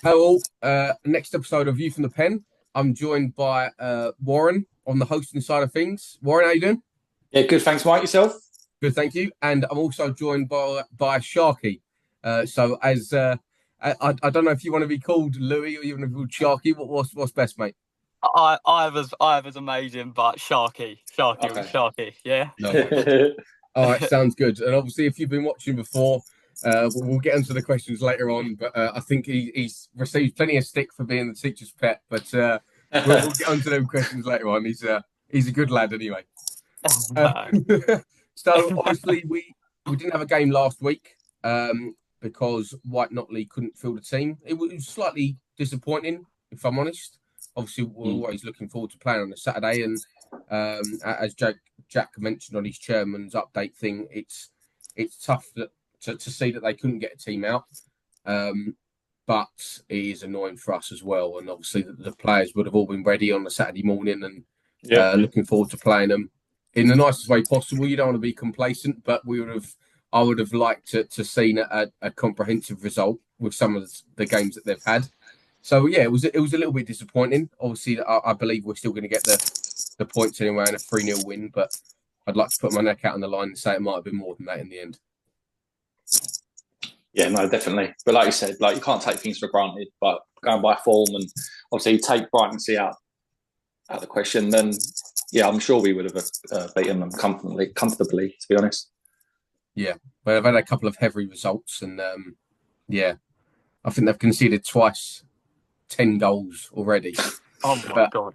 Hello, next episode of Youth from the Pen. I'm joined by Warren on the hosting side of things. Warren, how you doing? Yeah, good. Thanks, Mike. Yourself? Good, thank you. And I'm also joined by Sharky. So as I don't know if you want to be called Louis or you want to be called Sharky. What's best, mate? I was amazing, but Okay. Sharky, yeah. No worries. All right, sounds good. And obviously, if you've been watching before, we'll get into the questions later on. But I think he's received plenty of stick for being the teacher's pet. But we'll get onto them questions later on. He's a good lad anyway. Uh, No. so obviously we didn't have a game last week because White Notley couldn't field a team. It was slightly disappointing, if I'm honest. Obviously, we're Mm. always looking forward to playing on a Saturday, and as Jack mentioned on his chairman's update thing, it's tough to see that they couldn't get a team out. But it is annoying for us as well. And obviously, the players would have all been ready on the Saturday morning and Yeah. looking forward to playing them in the nicest way possible. You don't want to be complacent, but I would have liked to seen a comprehensive result with some of the games that they've had. So yeah, it was a little bit disappointing. Obviously, I believe we're still going to get the points anyway and a 3-0 win, but I'd like to put my neck out on the line and say it might have been more than that in the end. Yeah, no, definitely. But like you said, like you can't take things for granted. But going by form and obviously take Brighton Sea out of the question, then yeah, I'm sure we would have beaten them comfortably. To be honest. Yeah, but I've had a couple of heavy results, and yeah, I think they've conceded twice, 10 goals already. Oh my But god.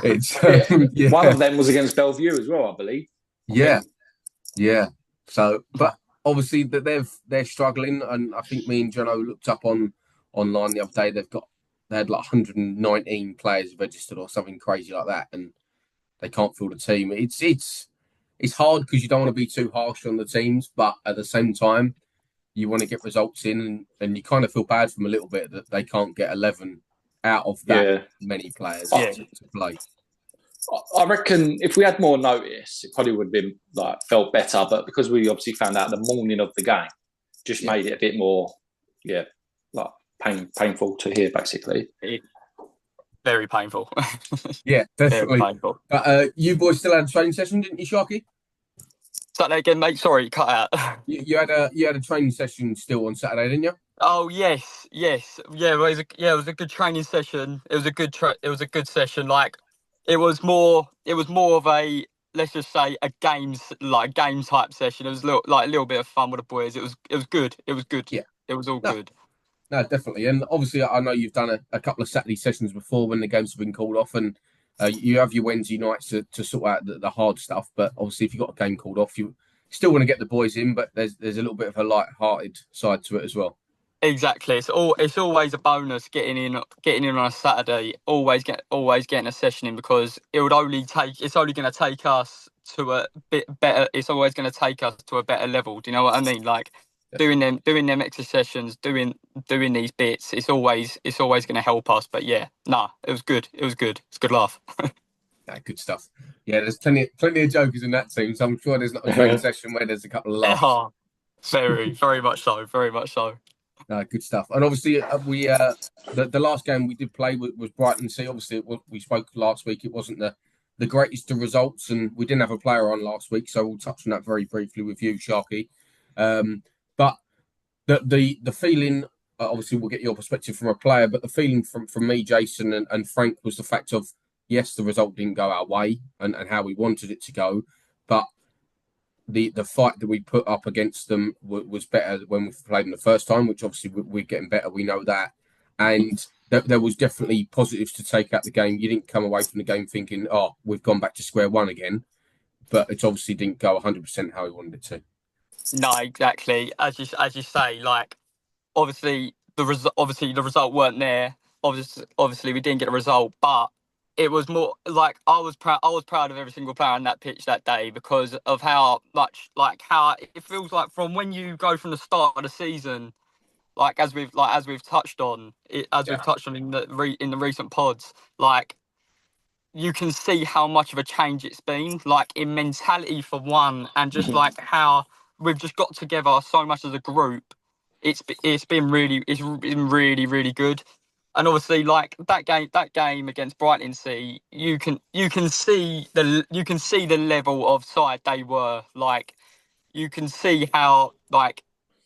it's Yeah. One yeah, of them was against Bellevue as well, I believe. yeah, yeah. So, but obviously that they're struggling, and I think me and Jono looked up online the other day. They had like 119 players registered or something crazy like that, and they can't field a team. It's hard because you don't want to be too harsh on the teams, but at the same time, you want to get results in, and you kind of feel bad for them a little bit that they can't get 11 out of that Yeah. many players Yeah. to play. I reckon if we had more notice, it probably would have been like felt better. But because we obviously found out the morning of the game, just Yeah. made it a bit more, yeah, like painful to hear, basically. Very painful. Yeah, Very definitely. painful. But you boys still had a training session, didn't you, Sharky? Start that again, mate. Sorry, cut out. You had a training session still on Saturday, didn't you? Oh yes. Yeah, it was a good training session. It was a good session. Like it was more of a, let's just say, a game type session. It was a little bit of fun with the boys. It was good. It was good. Yeah. It was all No, good. no, definitely. And obviously, I know you've done a couple of Saturday sessions before when the games have been called off, and you have your Wednesday nights to sort out the hard stuff. But obviously, if you've got a game called off, you still want to get the boys in, but there's a little bit of a light-hearted side to it as well. Exactly. It's always a bonus getting in on a Saturday. Always getting a session in because it's only going to take us to a bit better. It's always going to take us to a better level. Do you know what I mean? Like Yeah, doing them extra sessions, doing these bits. It's always going to help us. But yeah, nah, it was good. It was good. It's a good laugh. yeah, good stuff. Yeah, there's plenty of jokers in that team, so I'm sure there's not a training session where there's a couple of laughs. Oh, very much so. Very much so. Good stuff. And obviously, we the last game we did play was Brighton Sea. Obviously, we spoke last week. It wasn't the greatest of results, and we didn't have a player on last week, so we'll touch on that very briefly with you, Sharky. But the feeling, obviously, we'll get your perspective from a player, but the feeling from me, Jason, and Frank was the fact of yes, the result didn't go our way and how we wanted it to go, but the fight that we put up against them was better when we played them the first time, which obviously we're getting better. We know that, and there was definitely positives to take out the game. You didn't come away from the game thinking, "Oh, we've gone back to square one again," but it obviously didn't go 100% how we wanted it to. No, exactly. As you say, like obviously the result weren't there. Obviously we didn't get a result, but it was more like I was proud of every single player on that pitch that day because of how much, like, how it feels like from when you go from the start of the season, as we've touched on Yeah. in the recent pods, like you can see how much of a change it's been, like in mentality for one, and just like how we've just got together so much as a group, it's been really really good. And obviously, like that game against Brighton Sea, you can see the level of side they were. Like you can see how like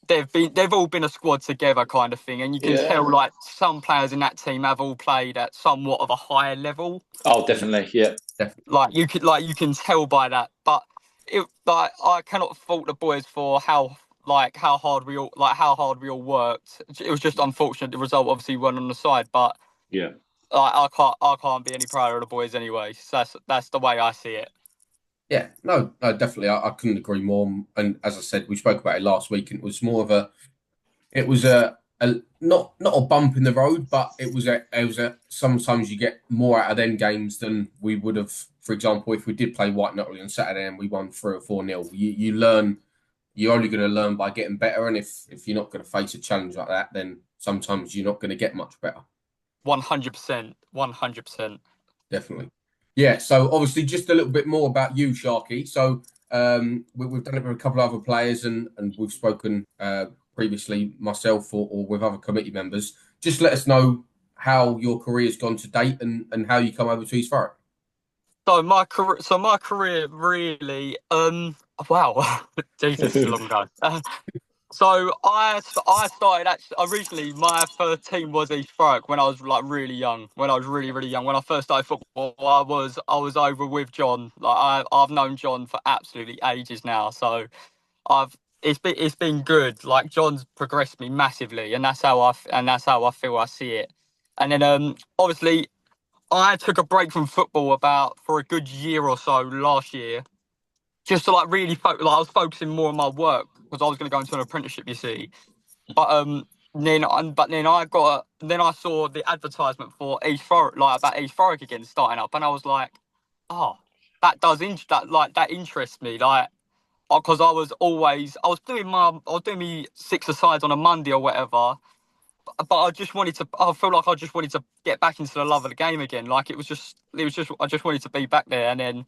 they've all been a squad together kind of thing, and you can tell like some players in that team have all played at somewhat of a higher level. Oh, definitely, yeah. Definitely. You can tell by that. But I cannot fault the boys for how hard we all worked. It was just unfortunate the result obviously went on the side, but Yeah. I can't be any prouder of the boys anyway. So that's the way I see it. Yeah, no, definitely. I couldn't agree more. And as I said, we spoke about it last week, and it was more of it was a not a bump in the road, but it was a. Sometimes you get more out of them games than we would have. For example, if we did play White Knuckle on Saturday and we won 3 or 4-0, you learn. You're only going to learn by getting better, and if you're not going to face a challenge like that, then sometimes you're not going to get much better. 100%, 100%. Definitely. Yeah, so obviously just a little bit more about you, Sharky. So we've done it with a couple of other players and we've spoken previously myself or with other committee members. Just let us know how your career's gone to date and how you come over to East Thurrock. My career really, wow, Jesus, it's a long time. I started actually originally my first team was East Thurrock when I was like really young. When I was really young. When I first started football, I was over with John. Like I've known John for absolutely ages now. So I've it's been good. Like John's progressed me massively, and that's how I feel I see it. And then obviously I took a break from football about for a good year or so last year, just to like really focus. Like I was focusing more on my work because I was going to go into an apprenticeship. You see, but then I saw the advertisement for East Thurrock, like about East Thurrock again starting up, and I was like, oh, that interests me, like because I was doing me 6 asides on a Monday or whatever, but I feel like I just wanted to get back into the love of the game again. Like I just wanted to be back there, and then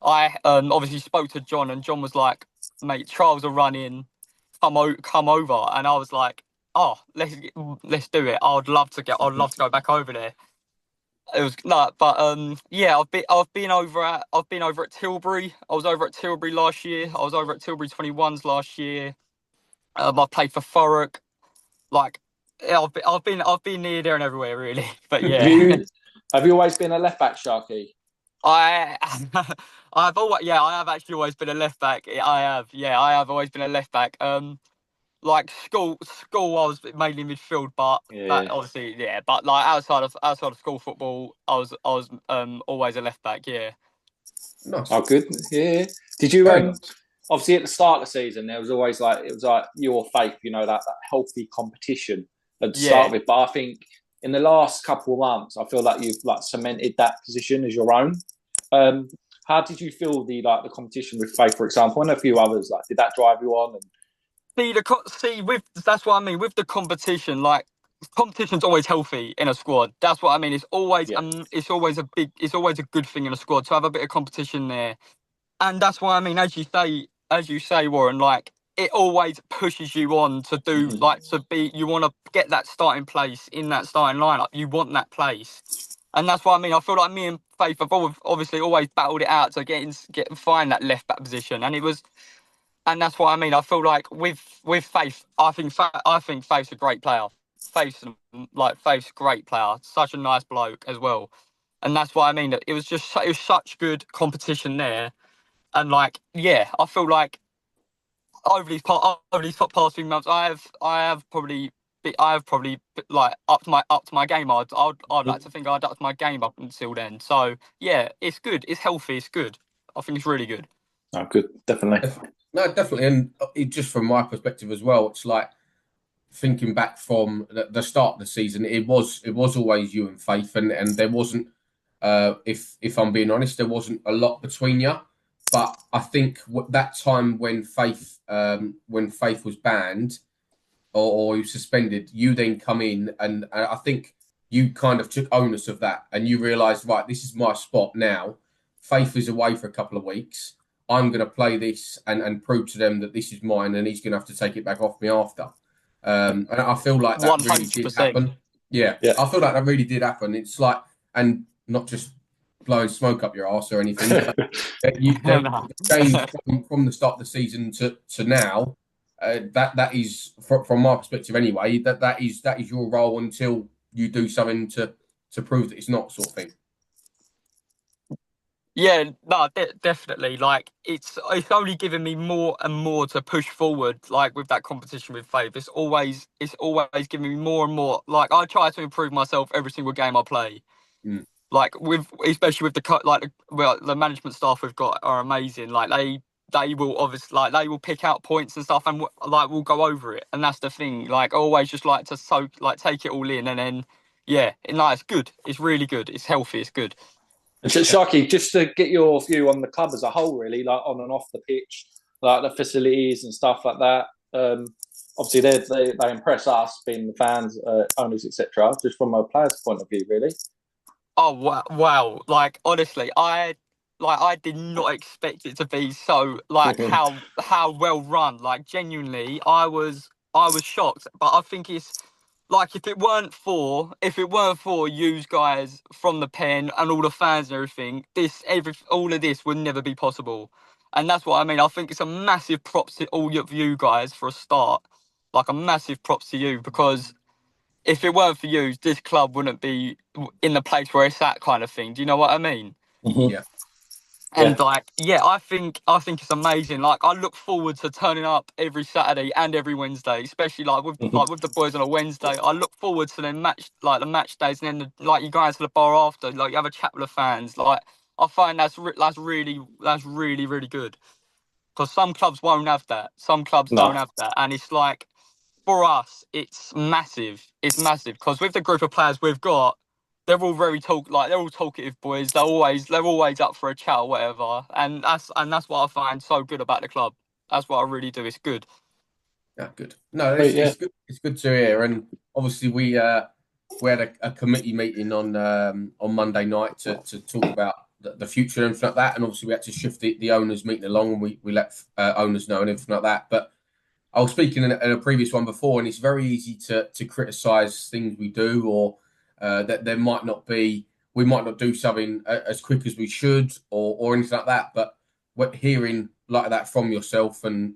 I obviously spoke to John, and John was like, "Mate, trials are running. Come over." And I was like, "Oh, let's do it. I'd love to go back over there." It was no, but yeah, I've been over at Tilbury. I was over at Tilbury last year. I was over at Tilbury 21s last year. I played for Thurrock. Like, yeah, I've been near there and everywhere really. But yeah. Have you always been a left back, Sharky? I I have actually always been a left back. I have always been a left back. Like school I was mainly midfield, but that Yeah. obviously but like outside of school football, I was always a left back. Yeah. Nice. Oh, good. Yeah. Did you Very nice. obviously at the start of the season there was always like it was like your faith, that healthy competition at the start Yeah. of it. But I think in the last couple of months, I feel like you've like cemented that position as your own. How did you feel the competition with Faith, for example, and a few others? Like, did that drive you on? With that's what I mean with the competition. Like competition's always healthy in a squad. That's what I mean. It's always a good thing in a squad to have a bit of competition there. And that's why I mean, as you say, Warren, like it always pushes you on to do you want to get that starting place in that starting lineup. You want that place. And that's what I mean. I feel like me and Faith have obviously always battled it out to find that left back position. And that's what I mean. I feel like with Faith, I think Faith's a great player. Faith's a great player. Such a nice bloke as well. And that's what I mean. It was such good competition there. And like, yeah, I feel like over these past few months, I have probably like up to my game. I'd like to think I'd upped my game up until then. So yeah, it's good. It's healthy. It's good. I think it's really good. Oh, good, definitely. No, definitely. And just from my perspective as well, it's like thinking back from the start of the season, it was always you and Faith, and there wasn't, if I'm being honest, there wasn't a lot between you. But I think that time when Faith was banned or he was suspended, you then come in, and I think you kind of took onus of that, and you realised, right, this is my spot now. Faith is away for a couple of weeks. I'm going to play this and prove to them that this is mine, and he's going to have to take it back off me after. And I feel like that really did 100%. happen. Yeah, I feel like that really did happen. It's like, and not just blowing smoke up your arse or anything, but the change from the start of the season to now, that is from my perspective anyway. That is your role until you do something to prove that it's not, sort of thing. Yeah, no, definitely. Like it's only given me more and more to push forward. Like with that competition with Faith, it's always giving me more and more. Like I try to improve myself every single game I play. Mm. Like especially with the management staff we've got are amazing. Like they will obviously they will pick out points and stuff, and we'll go over it. And that's the thing. Like I always just like to take it all in, and then it's good. It's really good. It's healthy. It's good. And Sharky, just to get your view on the club as a whole, really, like on and off the pitch, like the facilities and stuff like that. Obviously, they impress us, being the fans, owners, etc. Just from a player's point of view, really. Oh wow! Like honestly, I did not expect it to be so how well run. Like genuinely, I was shocked. But I think it's like if it weren't for you guys from the pen and all the fans and everything, all of this would never be possible. And that's what I mean. I think it's a massive props to all of you guys for a start. Like a massive props to you because if it weren't for you, this club wouldn't be in the place where it's at, kind of thing. Do you know what I mean? Mm-hmm. Yeah. And I think it's amazing. Like I look forward to turning up every Saturday and every Wednesday, especially with the boys on a Wednesday. I look forward to the match days, and then you go out to the bar after, like you have a chat with the fans. Like I find that's really really good because some clubs won't have that. Some clubs don't have that, and it's like. For us, it's massive. It's massive because with the group of players we've got, they're all they're all talkative boys. They're always up for a chat or whatever, and that's what I find so good about the club. That's what I really do. It's good. Yeah, good. No, it's good. It's good to hear. And obviously, we had a committee meeting on Monday night to talk about the future and everything like that. And obviously, we had to shift the owners meeting along, and we let owners know and everything like that. But I was speaking in a previous one before, and it's very easy to criticise things we do, or that we might not do something as quick as we should, or anything like that. But hearing like that from yourself and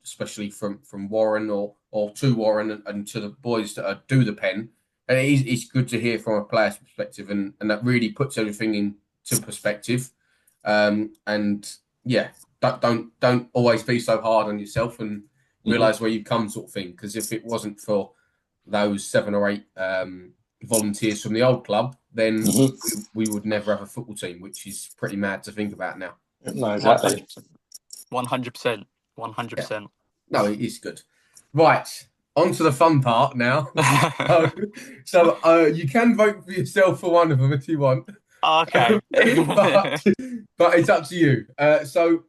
especially from Warren or to Warren and to the boys that do the pen, and it's good to hear from a player's perspective, and that really puts everything into perspective. And yeah, don't always be so hard on yourself and realize where you've come, sort of thing. Because if it wasn't for those 7 or 8 volunteers from the old club, then we would never have a football team, which is pretty mad to think about now. No, exactly. 100%. 100%. No, it is good. Right, on to the fun part now. So you can vote for yourself for one of them if you want. Okay. but it's up to you. So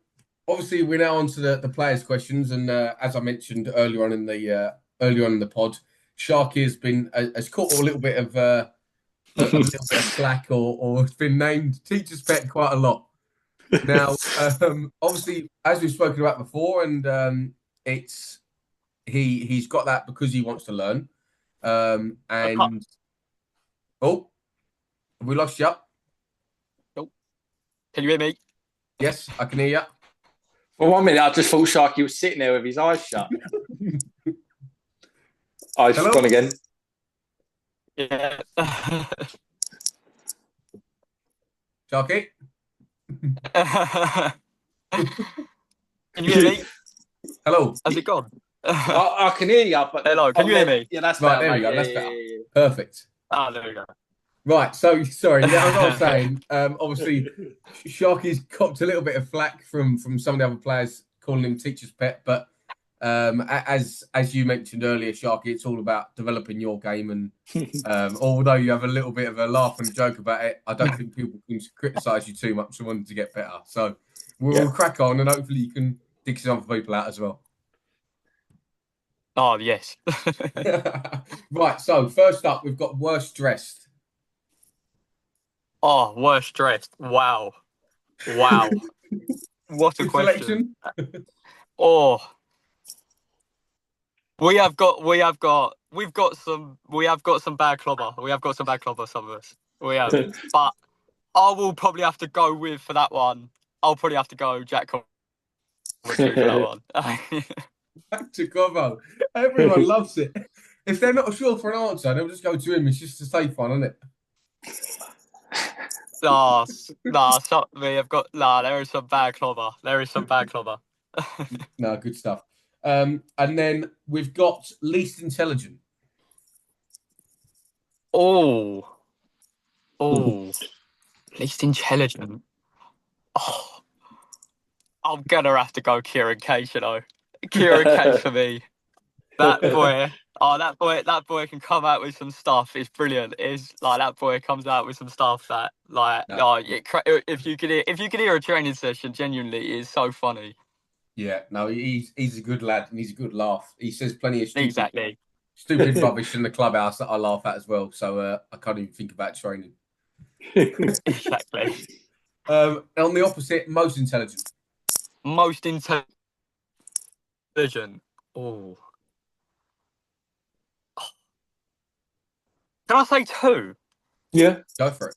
obviously, we're now on to the players' questions, and as I mentioned earlier on in the pod, Sharky has caught a little bit of a little bit of slack, or has been named teacher's pet quite a lot. Now, obviously, as we've spoken about before, and he's got that because he wants to learn. And have we lost you? Nope. Can you hear me? Yes, I can hear you. For 1 minute, I just thought Sharky was sitting there with his eyes shut. Eyes gone again. Yeah. Sharky? Can you hear me? Hello. Has it gone? I can hear you, but hello. Can you hear me? Yeah, that's right. better, There we go. That's better. Perfect. There we go. Right. So sorry. As I was saying, obviously, Sharky's copped a little bit of flack from some of the other players calling him teacher's pet, but as you mentioned earlier, Sharky, it's all about developing your game, and although you have a little bit of a laugh and a joke about it, I don't think people can criticise you too much and wanting to get better. So we'll crack on, and hopefully you can dig some other people out as well. Oh yes. Right. So first up, we've got worst dressed. Oh, worst dressed. Wow. What a Good question. Selection. Oh. we've got some bad clobber. We have got some bad clobber, some of us. We have. But I will probably have to go with, for that one, I'll probably have to go Jack Coventry for that one. Back to Gobbo. Everyone loves it. If they're not sure for an answer, they'll just go to him. It's just a safe one, isn't it? There is some bad clobber. There is some bad clobber. No, good stuff. And then we've got least intelligent. Oh, least intelligent. Oh, I'm gonna have to go Kieran Case, you know. Kieran Case for me. That boy. Oh, that boy can come out with some stuff. It's brilliant. It's like that boy comes out with some stuff that, like, No. if you could hear a training session, genuinely, it is so funny. Yeah, no, he's a good lad and he's a good laugh. He says plenty of stupid rubbish in the clubhouse that I laugh at as well. So I can't even think about training. Exactly. On the opposite, most intelligent. Most intelligent. Oh. Can I say two? Yeah. Go for it.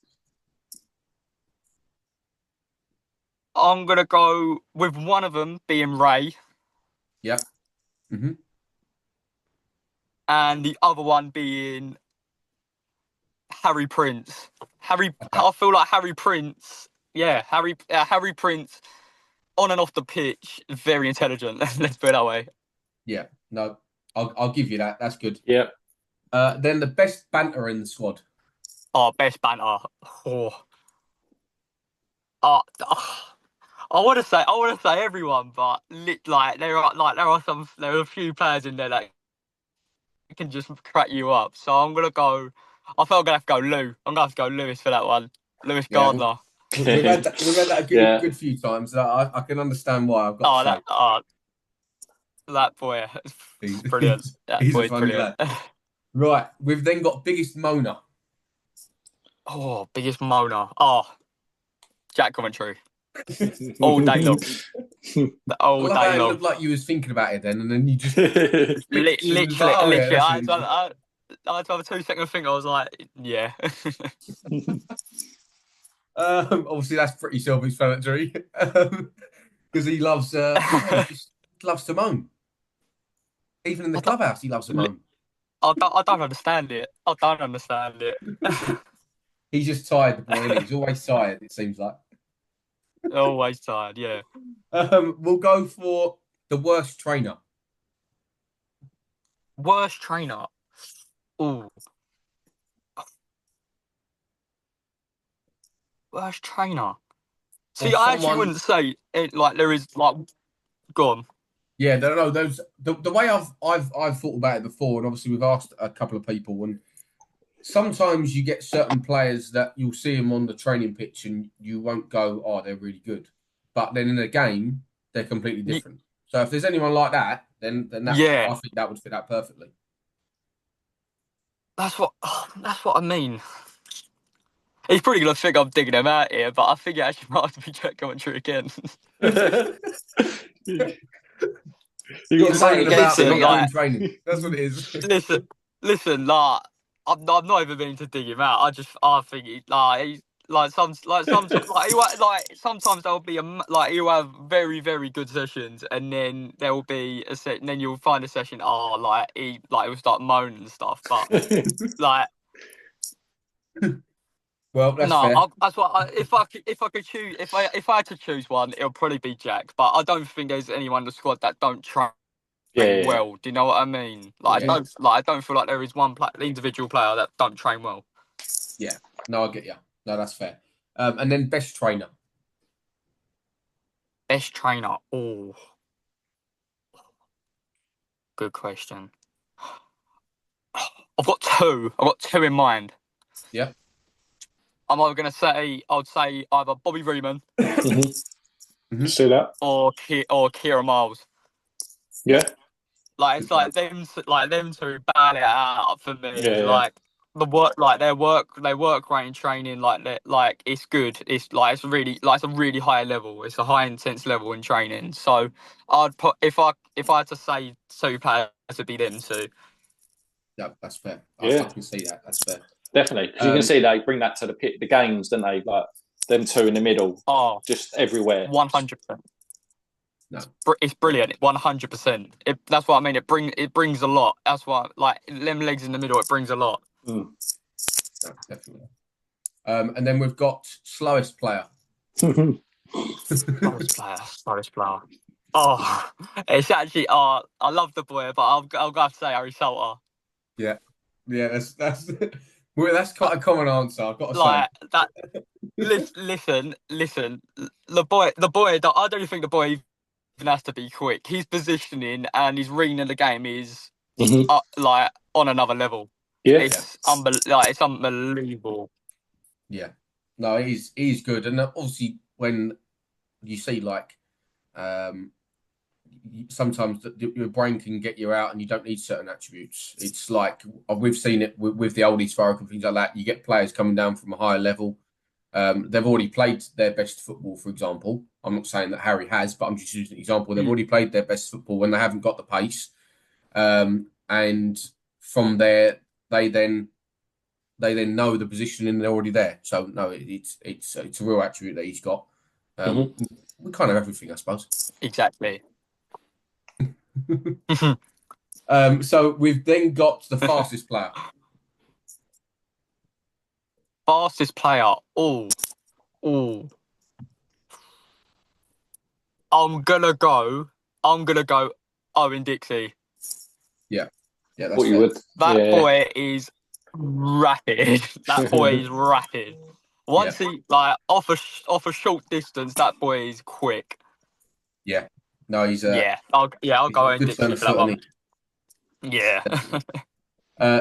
I'm gonna go with one of them being Ray. Yep. Mm-hmm. And the other one being Harry Prince. Okay. I feel like Harry Prince. Yeah, Harry Prince, on and off the pitch, very intelligent. Let's put it that way. Yeah. No, I'll give you that. That's good. Yeah. Then the best banter in the squad. Oh, best banter. Oh. I want to say everyone, but there are a few players in there that can just crack you up. So I'm gonna go. I felt I'm gonna have to go Lou. I'm gonna have to go Lewis for that one. Lewis Gardner. We've had that a good few times. I can understand why. I've got to say. That boy is brilliant. He's a funny lad. Right, we've then got biggest moaner. Oh, biggest moaner. Oh, Jack Coventry. All day long. All day long. It looked like you was thinking about it then, and then you just literally. I had to have a 2-second think. I was like, yeah. Obviously, that's pretty self-explanatory because he loves loves to moan. Even in the clubhouse, he loves to moan. I don't understand it. He's just tired, the boy. He's always tired. It seems like. Always tired. Yeah. We'll go for the worst trainer. Worst trainer. Ooh. Worst trainer. See, I actually wouldn't say it like there is like. Go on. Yeah, no. The way I've thought about it before, and obviously we've asked a couple of people, and sometimes you get certain players that you'll see them on the training pitch, and you won't go, "Oh, they're really good," but then in a game, they're completely different. So if there's anyone like that, then I think that would fit that perfectly. That's what I mean. He's probably gonna think I'm digging him out here, but I think it actually might have to be Jack Coventry again. You got something about training. That's what it is. Listen. Like, I'm not even meaning to dig him out. I think sometimes there'll be he'll have very, very good sessions, and then there will be and then you'll find a session. He'll start moaning and stuff, but like. Well, that's fair. That's what. If I could choose, if I had to choose one, it'll probably be Jack. But I don't think there's anyone in the squad that don't train well. Do you know what I mean? I don't feel like there is one individual player that don't train well. Yeah. No, I get you. No, that's fair. And then best trainer. Best trainer. Oh, good question. I've got two in mind. Yeah. I'm either going to say, I'd say either Bobby Riemann, See that, or Kira Miles. Yeah. It's like them two battle it out for me. Yeah. the work, like they work great in training. Like it's good. It's really like it's a really high level. It's a high intense level in training. So I'd put if I had to say two players, it'd be them two. Yeah, that's fair. Yeah. I can see that. That's fair. Definitely, because you can see they bring that to the games, don't they? Like them two in the middle, just everywhere. 100%. No, it's brilliant. 100%. That's what I mean. It brings a lot. That's what like them legs in the middle. It brings a lot. No, definitely. And then we've got slowest player. Slowest player. Oh, it's actually. I love the boy, but I'll have to say Harry Salter. Yeah, that's well, that's quite a common answer. I've got to Like say that. Listen. The boy. I don't think the boy even has to be quick. His positioning and his reading of the game is like on another level. Yeah, it's it's unbelievable. Yeah, no, he's good, and obviously when you see like sometimes your brain can get you out, and you don't need certain attributes. It's like we've seen it with the oldies folk and things like that. You get players coming down from a higher level. They've already played their best football, for example. I'm not saying that Harry has, but I'm just using an example. They've already played their best football when they haven't got the pace, and from there they then know the position and they're already there. So no, it's a real attribute that he's got. We kind of everything, I suppose. Exactly. So we've then got the fastest player. Fastest player. Oh. I'm gonna go Owen Dixie. Yeah, that's what you would. That boy is rapid. That boy is rapid. Once he like off a short distance, that boy is quick. Yeah, no, he's I'll go Owen Dixie for that one. Yeah.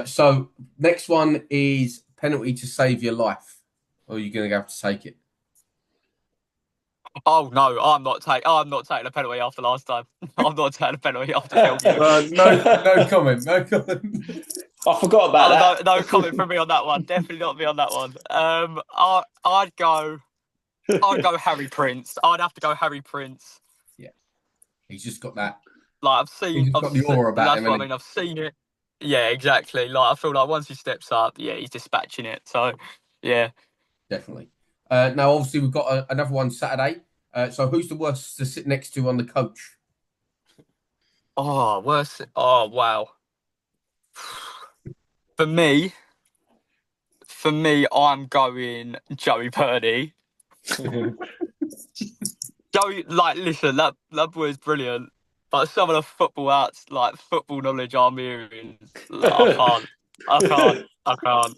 So next one is penalty to save your life. Or are you going to have to take it? Oh no, I'm not taking a penalty after last time. I'm not taking a penalty after Kelvin. No comment. No comment. I forgot about that. No comment from me on that one. Definitely not me on that one. I'd go Harry Prince. I'd have to go Harry Prince. Yeah, he's just got that. Like I've got the aura about him. That's what I mean. I've seen it. Yeah, exactly. Like I feel like once he steps up, he's dispatching it. So, yeah, definitely. Now, obviously, we've got another one Saturday. So, who's the worst to sit next to on the coach? Oh, worst. Oh, wow. For me, I'm going Joey Purdy. Joey, like, listen, that boy is brilliant. But some of the football knowledge I'm hearing, I can't.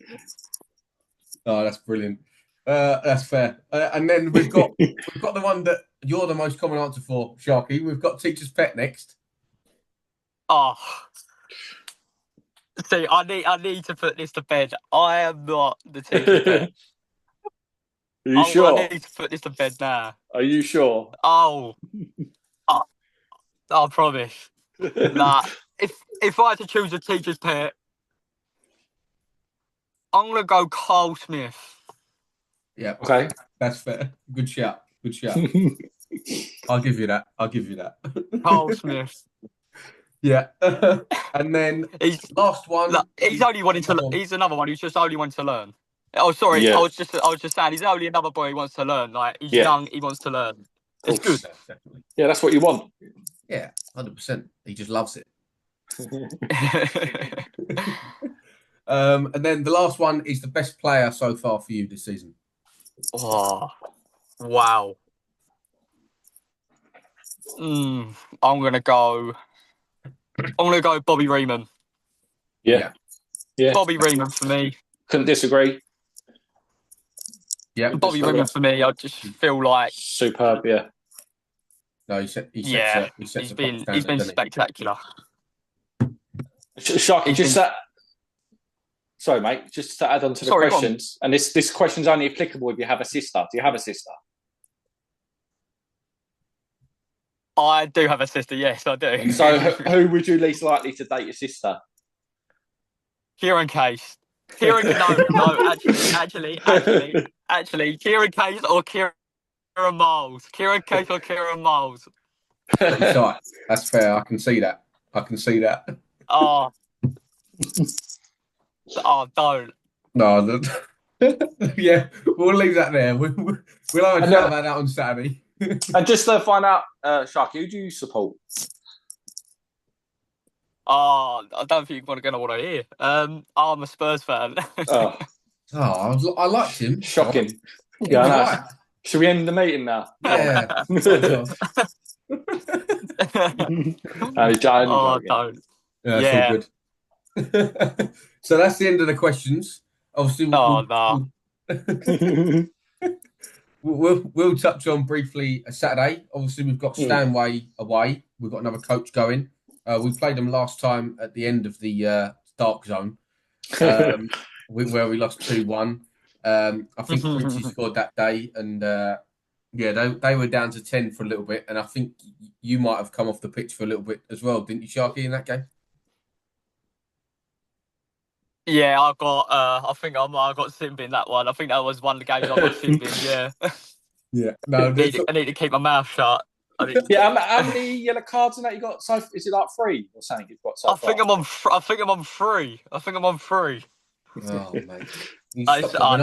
Oh, that's brilliant. That's fair. And then we've got the one that you're the most common answer for, Sharky. We've got teacher's pet next. Oh, see, I need to put this to bed. I am not the teacher's pet. Are you sure? I need to put this to bed now. Are you sure? Oh, I promise. Nah, if I had to choose a teacher's pet, I'm gonna go Carl Smith. Yeah. Okay. That's fair. Good shout. I'll give you that. Carl Smith. Yeah. And then last one. He's another one who's just only wanting to learn. Oh, sorry. Yeah. I was just saying he's only another boy who wants to learn. Like he's young, he wants to learn. It's good. Definitely. Yeah, that's what you want. Yeah, 100%. He just loves it. And then the last one is the best player so far for you this season. Oh, wow. I'm gonna go Bobby Reeman. Yeah. Bobby Reeman for me. Couldn't disagree. Yeah, Bobby Reeman for me. I just feel like superb. Yeah. No, he's been spectacular. Sharky, sorry, mate. Just to add on to the questions, and this question's only applicable if you have a sister. Do you have a sister? I do have a sister. Yes, I do. So, who would you least likely to date your sister? Kieran Case. Actually, Kieran Case or Kieran Miles. Kieran Case or Kieran Miles. Right. That's fair. I can see that. Oh, don't. No, yeah, we'll leave that there. We'll have a chat about that on Saturday. And just to find out, Sharky, who do you support? Oh, I don't think you're going to want to hear. I'm a Spurs fan. Oh, I liked him. shocking. Yeah, right. Should we end the meeting now? Yeah. Don't. Yeah, it's all good. So that's the end of the questions. Obviously, we'll touch on briefly a Saturday. Obviously, we've got Stanway away. We've got another coach going. We played them last time at the end of the dark zone, where we lost 2-1. I think Richie scored that day, and they were down to 10 for a little bit, and I think you might have come off the pitch for a little bit as well, didn't you, Sharky, in that game? Yeah, I got Simb in that one. I think that was one of the games I got Simb in. Yeah. Yeah. No, I need to keep my mouth shut. How many yellow cards in that you got? So is it like 3 or something you've got so far? I think I'm on 3. Oh, mate. I don't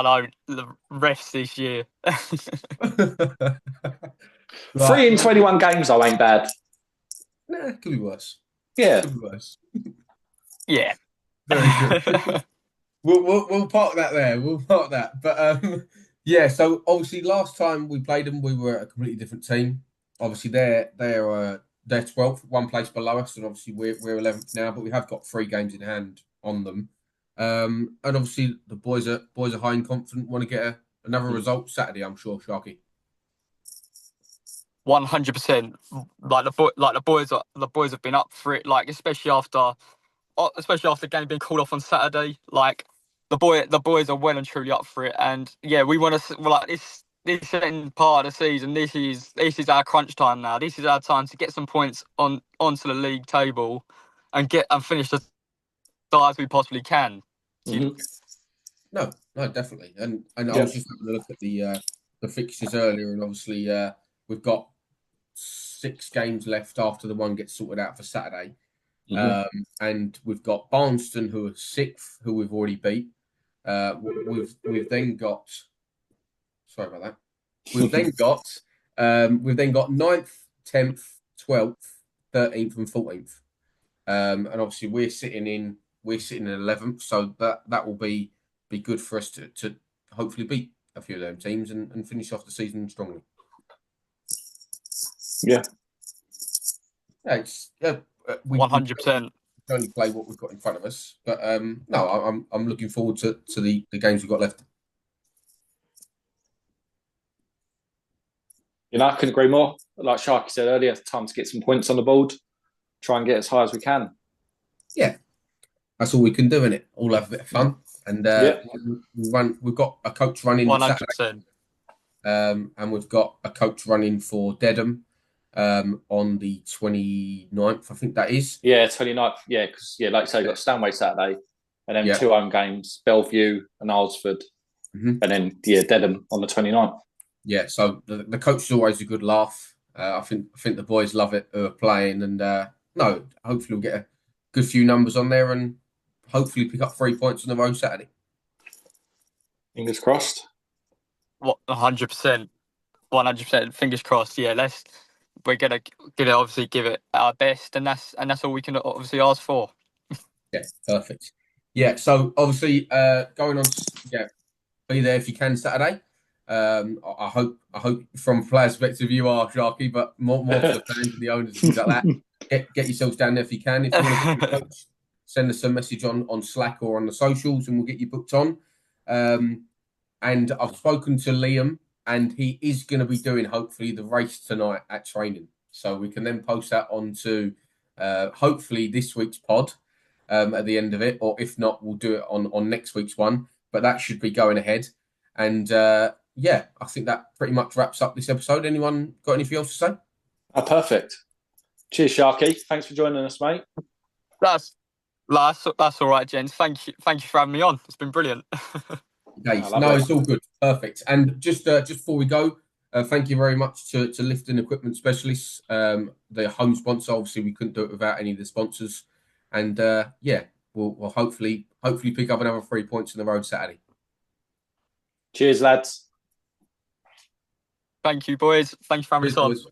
know, the refs this year. 3 in 21 games though ain't bad. Nah, it could be worse. Yeah. Could be worse. Yeah. Very good. We'll park that there. We'll park that. But yeah, so obviously last time we played them, we were a completely different team. Obviously they're 12th, one place below us, and obviously we're 11th now, but we have got 3 games in hand on them. And obviously the boys are high and confident, want to get another result Saturday, I'm sure, Sharky. 100%. The boys have been up for it, like especially after the game being called off on Saturday. Like the boys are well and truly up for it, and yeah, we want to like this second part of the season. This is our crunch time now. This is our time to get some points onto the league table, and finish as high as we possibly can. Mm-hmm. No, definitely. And I was just having a look at the fixtures earlier, and obviously we've got 6 games left after the one gets sorted out for Saturday. Mm-hmm. And we've got Barnston, who are 6th, who we've already beat. We've then got, sorry about that. We've then got 9th, 10th, 12th, 13th, and 14th. And obviously we're sitting in 11th, so that will be good for us to hopefully beat a few of them teams and finish off the season strongly. Yeah. It's 100%. We only play what we've got in front of us, but no, I'm looking forward to the games we've got left. I couldn't agree more. Like Sharky said earlier, time to get some points on the board. Try and get as high as we can. Yeah, that's all we can do, innit? All have a bit of fun, and we've got a coach running 100%, and we've got a coach running for Dedham on the 29th, I think that is. Yeah, 29th. Yeah, because like you say, you've got Stanway Saturday, and then 2 home games: Bellevue and Alresford, and then Dedham on the 29th. Yeah, so the coach is always a good laugh. I think the boys love it who are playing, and hopefully we'll get a good few numbers on there and hopefully pick up 3 points on the road Saturday. Fingers crossed. 100%. 100%. Fingers crossed. Yeah, we're gonna obviously give it our best, and that's all we can obviously ask for. Yeah, perfect. Yeah, so obviously going on, be there if you can Saturday. I hope from a player's perspective you are, Sharky, but more for the fans and the owners and things like that. Get yourselves down there if you can. If you want to get your coach, send us a message on Slack or on the socials, and we'll get you booked on. And I've spoken to Liam, and he is going to be doing hopefully the race tonight at training, so we can then post that onto hopefully this week's pod at the end of it, or if not, we'll do it on next week's one. But that should be going ahead, and I think that pretty much wraps up this episode. Anyone got anything else to say? Perfect. Cheers, Sharky. Thanks for joining us, mate. That's all right, gents. Thank you for having me on. It's been brilliant. Okay, no, Lovely. it's all good. Perfect. And just before we go, thank you very much to Lifting Equipment Specialists, the home sponsor. Obviously, we couldn't do it without any of the sponsors. And yeah, we'll hopefully pick up another 3 points in the road Saturday. Cheers, lads. Thank you, boys. Thank you for having Cheers, us on. boys.